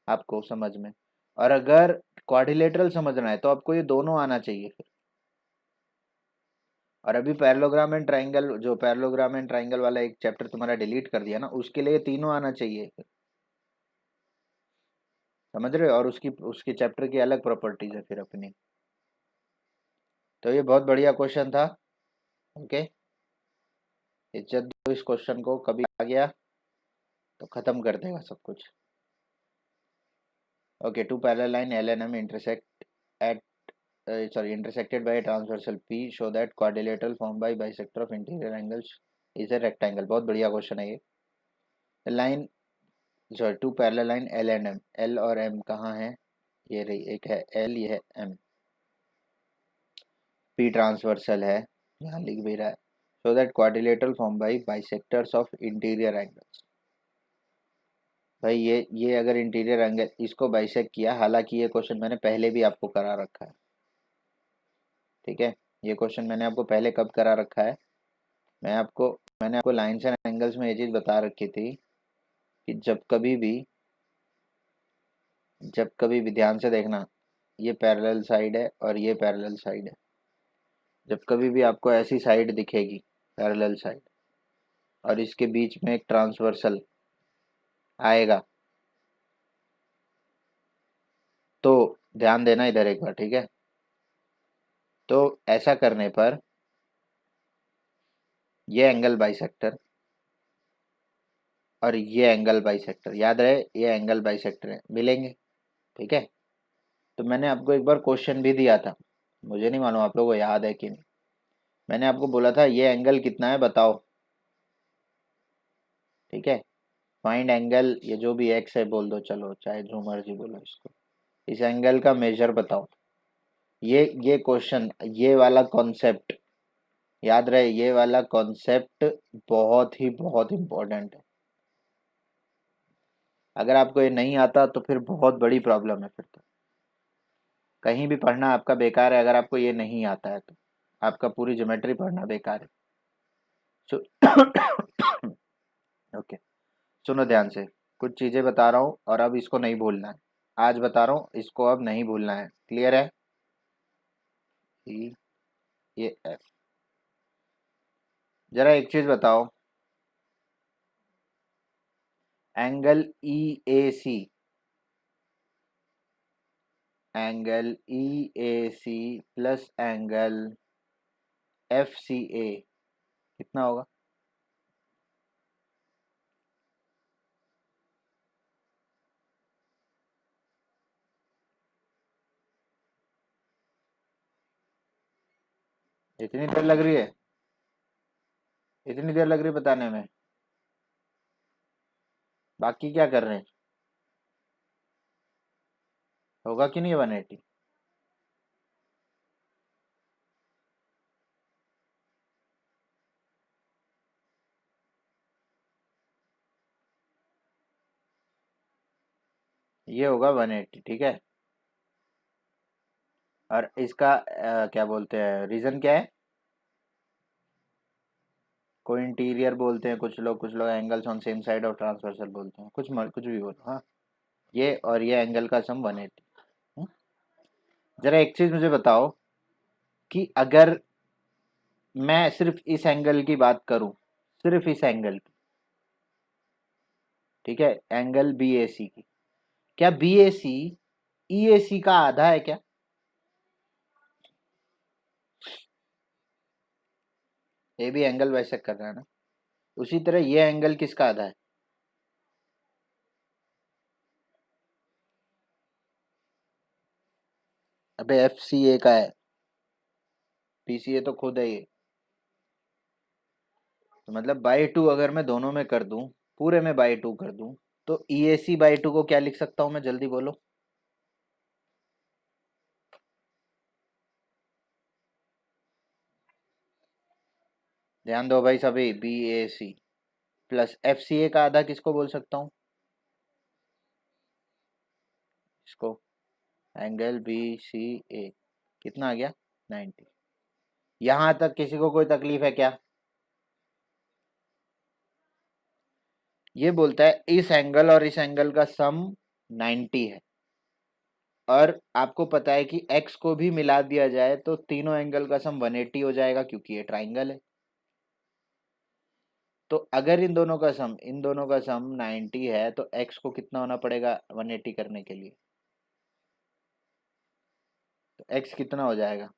आपको समझ में। और अगर क्वाड्रिलेटरल समझना है तो आपको ये दोनों आना चाहिए फिर। और अभी पैरेललोग्राम एंड ट्राइंगल, जो पैरेललोग्राम एंड ट्राइंगल वाला एक चैप्टर तुम्हारा डिलीट कर दिया ना, उसके लिए तीनों आना चाहिए फिर, समझ रहे हो? और उसकी उसके चैप्टर की अलग प्रॉपर्टीज है फिर अपनी। तो ये बहुत बढ़िया क्वेश्चन था। ओके, इज्जत दो इस क्वेश्चन को, कभी आ गया तो खत्म कर देगा सब कुछ। Okay, two parallel line L and M at intersected by a transversal P show that quadrilateral formed by bisector of interior angles is a rectangle. बहुत बढ़िया क्वेश्चन है ये. Line to parallel line L and M. L और M कहाँ है? ये रही, एक है L, ये है M. P ट्रांसवर्सल है, यहाँ लिख भी रहा है. So that quadrilateral formed by bisectors of interior angles. भाई ये अगर इंटीरियर एंगल इसको बाइसेक्ट किया, हालांकि ये क्वेश्चन मैंने पहले भी आपको करा रखा है. ठीक है, ये क्वेश्चन मैंने आपको पहले कब करा रखा है? मैंने आपको लाइन्स एंड एंगल्स में ये चीज़ बता रखी थी कि जब कभी भी ध्यान से देखना, ये पैरेलल साइड है और ये पैरेलल साइड है. जब कभी भी आपको ऐसी साइड दिखेगी, पैरेलल साइड, और इसके बीच में एक ट्रांसवर्सल आएगा, तो ध्यान देना इधर एक बार. ठीक है, तो ऐसा करने पर ये एंगल बाइसेक्टर और ये एंगल बाइसेक्टर, याद रहे ये एंगल बाइसेक्टर है, मिलेंगे. ठीक है, तो मैंने आपको एक बार क्वेश्चन भी दिया था, मुझे नहीं मालूम आप लोगों को याद है कि नहीं. मैंने आपको बोला था ये एंगल कितना है बताओ. ठीक है, फाइंड एंगल, ये जो भी एक्स है बोल दो, चलो चाहे जो मर्जी बोलो इसको. इस एंगल का मेजर बताओ. ये क्वेश्चन, ये वाला कॉन्सेप्ट याद रहे, ये वाला कॉन्सेप्ट बहुत इंपॉर्टेंट है. अगर आपको ये नहीं आता तो फिर बहुत बड़ी प्रॉब्लम है. फिर तो कहीं भी पढ़ना आपका बेकार है अगर आपको ये नहीं आता है, तो आपका पूरी ज्योमेट्री पढ़ना बेकार है. ओके, सुनो ध्यान से, कुछ चीज़ें बता रहा हूँ और अब इसको नहीं भूलना है. आज बता रहा हूँ, इसको अब नहीं भूलना है. क्लियर है? ये एफ. जरा एक चीज बताओ, एंगल ई ए सी, प्लस एंगल एफ सी ए कितना होगा? इतनी देर लग रही है? इतनी देर लग रही है बताने में? बाकी क्या कर रहे हैं? होगा कि नहीं 180? ये होगा 180. ठीक है, और इसका क्या बोलते हैं, रीजन क्या है? कोई इंटीरियर बोलते हैं कुछ लोग एंगल्स ऑन सेम साइड और ट्रांसवर्सल बोलते हैं, कुछ भी बोलो. हाँ, ये और ये एंगल का सम 180. जरा एक चीज मुझे बताओ कि अगर मैं सिर्फ इस एंगल की बात करूं, सिर्फ इस एंगल की, ठीक है, एंगल बी ए सी की, क्या बी ए सी ई ए सी का आधा है क्या? ये भी एंगल वैसे कर रहा है ना, उसी तरह ये एंगल किसका आधा है? अबे एफ सी ए का है, पी सी ए तो खुद है ये. तो मतलब बाई टू अगर मैं दोनों में कर दूं, पूरे में बाई टू कर दूं, तो ई ए सी बाई टू को क्या लिख सकता हूं मैं, जल्दी बोलो. ध्यान दो भाई सभी, बी ए सी प्लस एफ सी ए का आधा किसको बोल सकता हूँ? इसको, एंगल बी सी ए. कितना आ गया? 90. यहां तक किसी को कोई तकलीफ है क्या? ये बोलता है इस एंगल और इस एंगल का सम 90 है, और आपको पता है कि x को भी मिला दिया जाए तो तीनों एंगल का सम 180 हो जाएगा, क्योंकि ये ट्राइंगल है. तो अगर इन दोनों का सम 90 है तो x को कितना होना पड़ेगा 180 करने के लिए? तो x कितना हो जाएगा?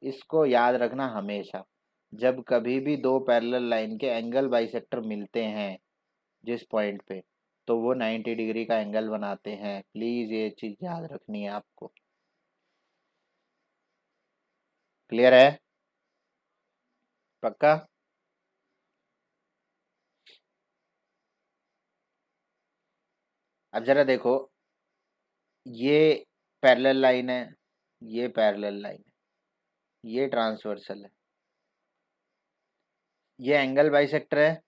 इसको याद रखना हमेशा, जब कभी भी दो पैरेलल लाइन के एंगल बाइसेक्टर मिलते हैं जिस पॉइंट पे, तो वो 90 डिग्री का एंगल बनाते हैं। प्लीज ये चीज याद रखनी है आपको। क्लियर है? पक्का? अब जरा देखो, ये पैरेलल लाइन है, ये पैरेलल लाइन है, ये ट्रांसवर्सल है, ये एंगल बाइसेक्टर है,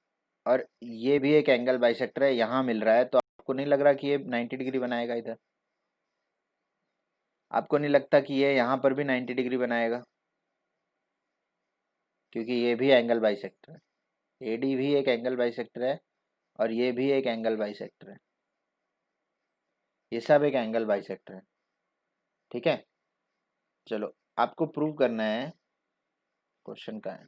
और ये भी एक एंगल बाइसेक्टर है, यहाँ मिल रहा है। तो आपको नहीं लग रहा कि ये 90 डिग्री बनाएगा इधर? आपको नहीं लगता कि ये यहाँ पर भी 90 डिग्री बनाएगा? क्योंकि ये भी एंगल बाइसेक्टर है, एडी भी एक एंगल बाइसेक्टर है, और ये भी एक एंगल बाइसेक्टर है, ये सब एक एंगल बाइसेक्टर है। ठीक है, चलो आपको प्रूव करना है। क्वेश्चन का है,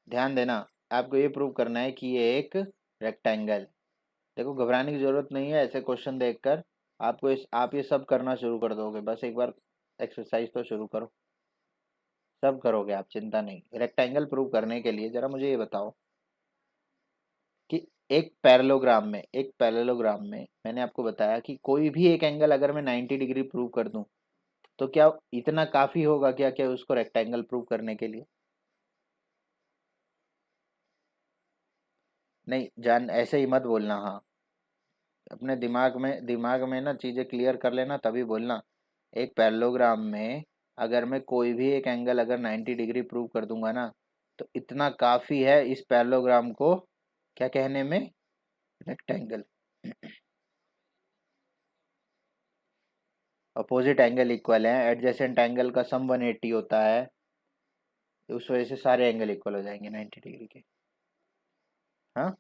ध्यान देना। आपको ये प्रूव करना है कि ये एक रेक्टेंगल। देखो, घबराने की जरूरत नहीं है ऐसे क्वेश्चन देखकर। आप ये सब करना शुरू कर दोगे, बस एक बार एक्सरसाइज तो शुरू करो, सब करोगे आप, चिंता नहीं। रेक्टेंगल प्रूव करने के लिए जरा मुझे ये बताओ कि एक पैरेललोग्राम में मैंने आपको बताया कि कोई भी एक एंगल अगर मैं 90 डिग्री प्रूव कर दूं, तो क्या इतना काफी होगा क्या क्या उसको रेक्टेंगल प्रूव करने के लिए? नहीं जान, ऐसे ही मत बोलना। हाँ, अपने दिमाग में ना चीजें क्लियर कर लेना, तभी बोलना। एक पैरेललोग्राम में अगर मैं कोई भी एक एंगल अगर 90 डिग्री प्रूव कर दूंगा ना, तो इतना काफी है इस पैरेललोग्राम को क्या कहने में? रेक्टेंगल। अपोजिट एंगल इक्वल है, एडजेसेंट एंगल का सम 180 होता है, उस वजह से सारे एंगल इक्वल हो जाएंगे 90 डिग्री के। हाँ,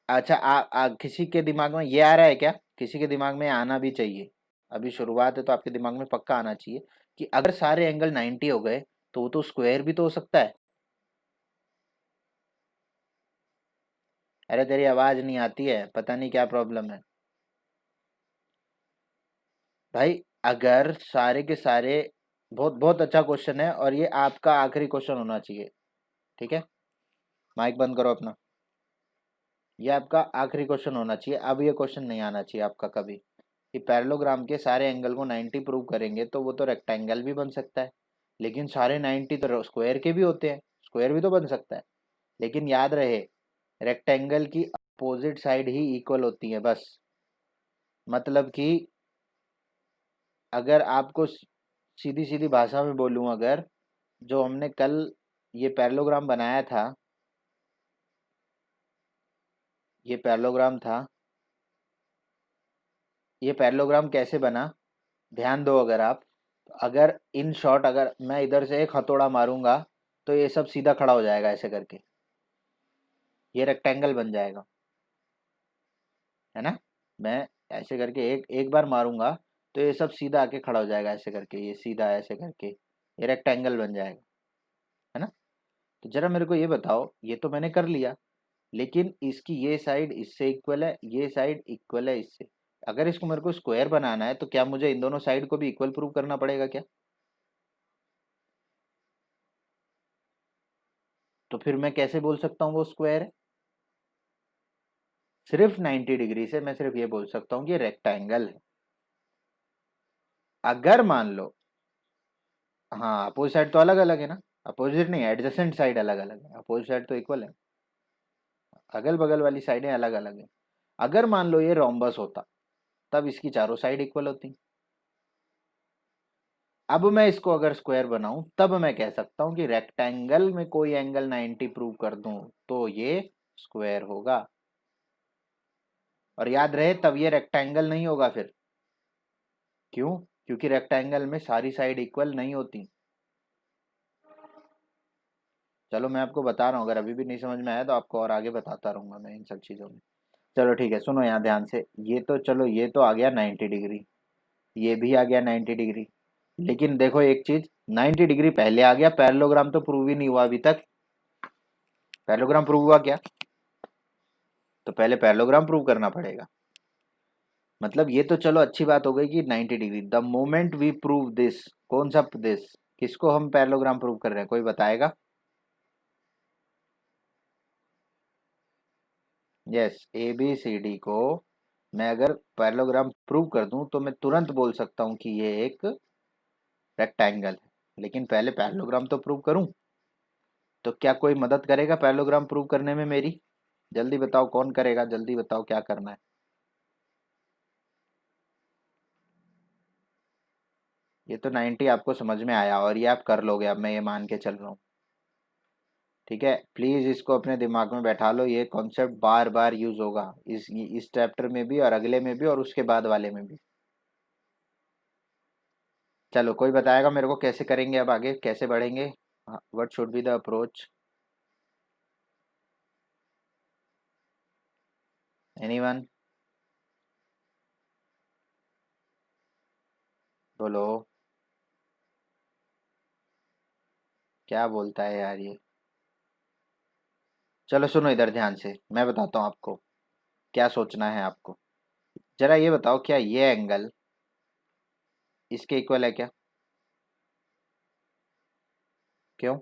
अच्छा, किसी के दिमाग में ये आ रहा है क्या? किसी के दिमाग में आना भी चाहिए, अभी शुरुआत है तो आपके दिमाग में पक्का आना चाहिए कि अगर सारे एंगल 90 हो गए तो वो तो स्क्वायर भी तो हो सकता है। अरे तेरी आवाज नहीं आती है, पता नहीं क्या प्रॉब्लम है भाई। अगर सारे के सारे, बहुत बहुत अच्छा क्वेश्चन है, और ये आपका आखिरी क्वेश्चन होना चाहिए। ठीक है, माइक बंद करो अपना। ये आपका आखिरी क्वेश्चन होना चाहिए, अब ये क्वेश्चन नहीं आना चाहिए आपका कभी, कि पैरेललोग्राम के सारे एंगल को 90 प्रूव करेंगे तो वो तो रेक्टेंगल भी बन सकता है, लेकिन सारे 90 तो स्क्वायर के भी होते हैं, स्क्वायर भी तो बन सकता है। लेकिन याद रहे, रेक्टेंगल की अपोजिट साइड ही इक्वल होती है बस। मतलब कि अगर आपको सीधी सीधी भाषा में बोलूं, अगर जो हमने कल ये पैरेललोग्राम बनाया था, ये पैरेललोग्राम था, ये पैरेललोग्राम कैसे बना, ध्यान दो। अगर आप, अगर इन शॉर्ट अगर मैं इधर से एक हथौड़ा मारूंगा तो ये सब सीधा खड़ा हो जाएगा ऐसे करके, ये रेक्टेंगल बन जाएगा, है ना? मैं ऐसे करके एक एक बार मारूंगा तो ये सब सीधा आके खड़ा हो जाएगा ऐसे करके, ये सीधा ऐसे करके ये रेक्टेंगल बन जाएगा, है ना? तो जरा मेरे को ये बताओ, ये तो मैंने कर लिया, लेकिन इसकी ये साइड इससे इक्वल है, ये साइड इक्वल है इससे। अगर इसको मेरे को स्क्वायर बनाना है तो क्या मुझे इन दोनों साइड को भी इक्वल प्रूव करना पड़ेगा क्या? तो फिर मैं कैसे बोल सकता हूँ वो स्क्वायर है? सिर्फ 90 डिग्री से मैं सिर्फ ये बोल सकता हूँ कि ये रेक्टेंगल है। अगर मान लो, हाँ, अपोजिट साइड तो अलग अलग है ना, अपोजिट नहीं, एडजेसेंट साइड अलग अलग है, अपोजिट साइड तो इक्वल है, अगल बगल वाली साइडें अलग अलग है। अगर मान लो ये रोम्बस होता, तब इसकी चारों साइड इक्वल होती। अब मैं इसको अगर स्क्वायर बनाऊं तब मैं कह सकता हूं कि रेक्टेंगल में कोई एंगल 90 प्रूव कर दूं तो ये स्क्वायर होगा। और याद रहे, तब ये रेक्टेंगल नहीं होगा फिर। क्यों? क्योंकि रेक्टेंगल में सारी साइड इक्वल नहीं होती। चलो मैं आपको बता रहा हूँ, अगर अभी भी नहीं समझ में आया तो आपको और आगे बताता रहूंगा मैं इन सब चीज़ों में। चलो ठीक है, सुनो यहाँ ध्यान से। ये तो चलो, ये तो आ गया 90 डिग्री, ये भी आ गया 90 डिग्री। लेकिन देखो एक चीज, 90 डिग्री पहले आ गया, पैरेललोग्राम तो प्रूव ही नहीं हुआ अभी तक। पैरेललोग्राम प्रूव हुआ क्या? तो पहले पैरेललोग्राम प्रूव करना पड़ेगा। मतलब ये तो चलो अच्छी बात हो गई कि 90 degree, the moment we prove this, कौन सा दिस, किसको हम पैरेललोग्राम प्रूव कर रहे हैं, कोई बताएगा? Yes, A B C D को मैं अगर पैरेललोग्राम प्रूव कर दूं तो मैं तुरंत बोल सकता हूं कि ये एक रेक्टेंगल है, लेकिन पहले पैरेललोग्राम तो प्रूव करूं। तो क्या कोई मदद करेगा पैरेललोग्राम प्रूव करने में मेरी? जल्दी बताओ कौन करेगा, जल्दी बताओ क्या करना है। ये तो 90 आपको समझ में आया और ये आप कर लोगे, अब मैं ये मान के चल रहा हूँ। ठीक है, प्लीज इसको अपने दिमाग में बैठा लो, ये कॉन्सेप्ट बार बार यूज होगा इस चैप्टर में भी और अगले में भी और उसके बाद वाले में भी। चलो कोई बताएगा मेरे को कैसे करेंगे, अब आगे कैसे बढ़ेंगे? What should be the approach? Anyone? बोलो। क्या बोलता है यार ये? चलो सुनो इधर ध्यान से, मैं बताता हूँ आपको क्या सोचना है आपको। जरा ये बताओ, क्या ये एंगल इसके इक्वल है क्या? क्यों?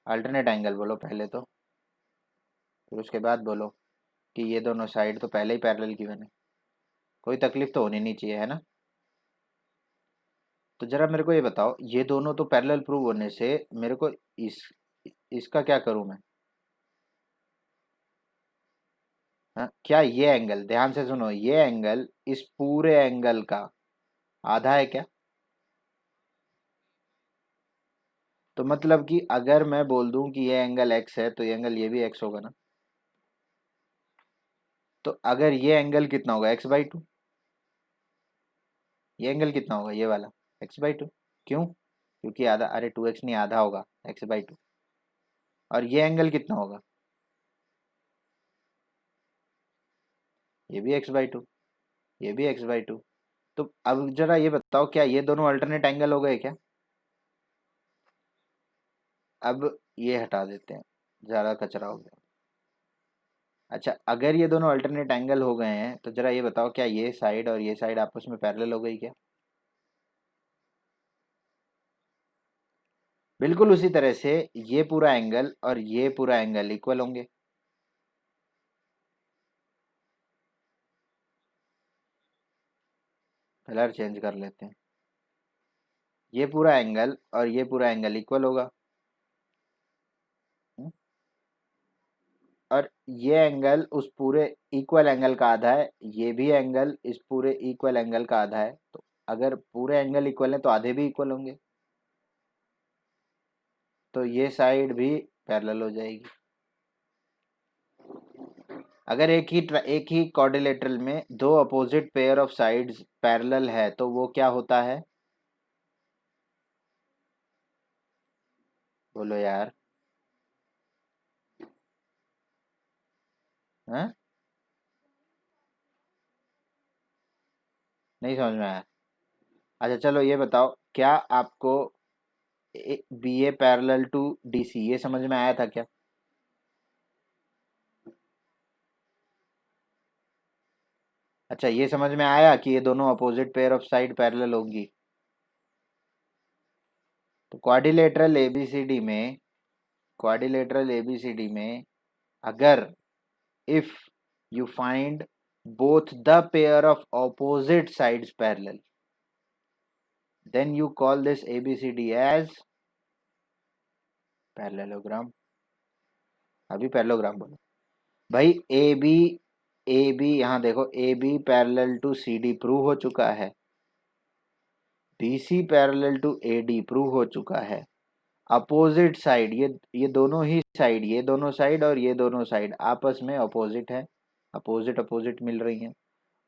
अल्टरनेट एंगल बोलो पहले तो, फिर उसके बाद बोलो कि ये दोनों साइड तो पहले ही पैरेलल गिवन है। कोई तकलीफ तो होनी नहीं चाहिए, है ना? तो जरा मेरे को ये बताओ, ये दोनों तो पैरेलल प्रूव होने से मेरे को इस इसका क्या करूं मैं? हाँ, क्या ये एंगल, ध्यान से सुनो, ये एंगल इस पूरे एंगल का आधा है क्या? तो मतलब कि अगर मैं बोल दूं कि ये एंगल एक्स है तो ये एंगल ये भी एक्स होगा ना? तो अगर ये एंगल कितना होगा, x/2? ये एंगल कितना होगा ये वाला? x/2। क्यों? क्योंकि आधा, अरे 2x नहीं, आधा होगा x/2। और ये एंगल कितना होगा? ये भी x/2, ये भी x/2। तो अब जरा ये बताओ, क्या ये दोनों अल्टरनेट एंगल हो गए क्या? अब ये हटा देते हैं, ज़्यादा कचरा हो गया। अच्छा, अगर ये दोनों अल्टरनेट एंगल हो गए हैं तो जरा ये बताओ, क्या ये साइड और ये साइड आपस में पैरेलल हो गई क्या? बिल्कुल उसी तरह से ये पूरा एंगल और ये पूरा एंगल इक्वल होंगे। कलर चेंज कर लेते हैं। ये पूरा एंगल और ये पूरा एंगल इक्वल होगा। हम्म? और ये एंगल उस पूरे इक्वल एंगल का आधा है, ये भी एंगल इस पूरे इक्वल एंगल का आधा है। तो अगर पूरे एंगल इक्वल है तो आधे भी इक्वल होंगे, तो ये साइड भी पैरेलल हो जाएगी। अगर एक ही क्वाड्रिलेटरल में दो opposite pair of sides parallel है तो वो क्या होता है? बोलो यार। हाँ, नहीं समझ में आया? अच्छा चलो ये बताओ, क्या आपको B A parallel to D C ये समझ में आया था क्या? अच्छा, ये समझ में आया कि ये दोनों opposite pair of side parallel होंगी। तो क्वाड्रिलेटरल एबीसीडी में अगर if you find both the pair of opposite sides parallel, then you call this ABCD as parallelogram। अभी पैरेललोग्राम बोलो भाई। ए बी यहाँ देखो, A B parallel to C D prove हो चुका है, B C parallel to A D prove हो चुका है। अपोजिट साइड, ये दोनों ही साइड, ये दोनों साइड और ये दोनों साइड आपस में अपोजिट है, अपोजिट अपोजिट मिल रही हैं,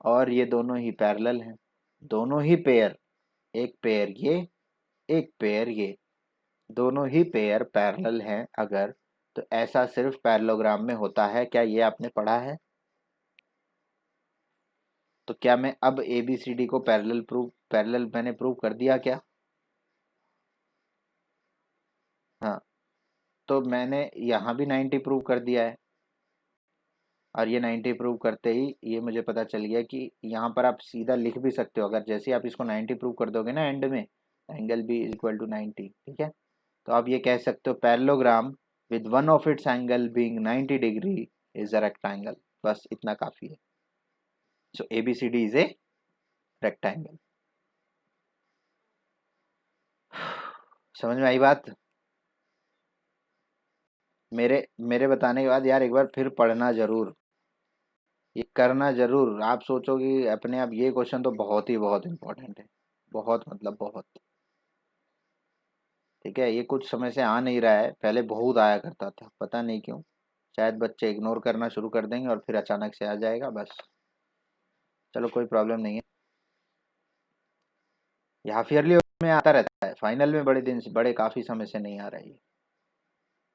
और ये दोनों ही पैरेलल हैं। दोनों ही पेयर, एक पेयर ये, एक पेयर ये, दोनों ही पेयर पैरेलल हैं अगर, तो ऐसा सिर्फ पैरेललोग्राम में होता है। क्या ये आपने पढ़ा है? तो क्या मैं अब ए बी सी डी को पैरेलल मैंने प्रूव कर दिया क्या? हाँ, तो मैंने यहाँ भी 90 प्रूव कर दिया है, और ये 90 प्रूव करते ही ये मुझे पता चल गया कि यहाँ पर आप सीधा लिख भी सकते हो, अगर जैसे ही आप इसको 90 प्रूव कर दोगे ना एंड में, एंगल बी इक्वल टू 90। ठीक है, तो आप ये कह सकते हो parallelogram with one of its angle being 90 degree is a rectangle. बस इतना काफी है। सो ABCD इज ए रेक्टेंगल। समझ में आई बात? मेरे मेरे बताने के बाद यार एक बार फिर पढ़ना जरूर, ये करना जरूर। आप सोचोगे अपने आप ये क्वेश्चन तो बहुत इंपॉर्टेंट है, बहुत मतलब बहुत। ठीक है, ये कुछ समय से आ नहीं रहा है, पहले बहुत आया करता था, पता नहीं क्यों। शायद बच्चे इग्नोर करना शुरू कर देंगे और फिर अचानक से आ जाएगा बस। चलो कोई प्रॉब्लम नहीं है, ये हाफ ईयरली में आता रहता है, फाइनल में बड़े दिन से, बड़े काफ़ी समय से नहीं आ रहा है ये।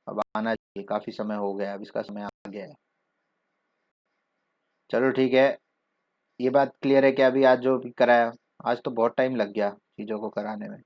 अब आना चाहिए, काफ़ी समय हो गया, अब इसका समय आ गया है। चलो ठीक है, ये बात क्लियर है कि अभी आज जो भी कराया, आज तो बहुत टाइम लग गया चीज़ों को कराने में।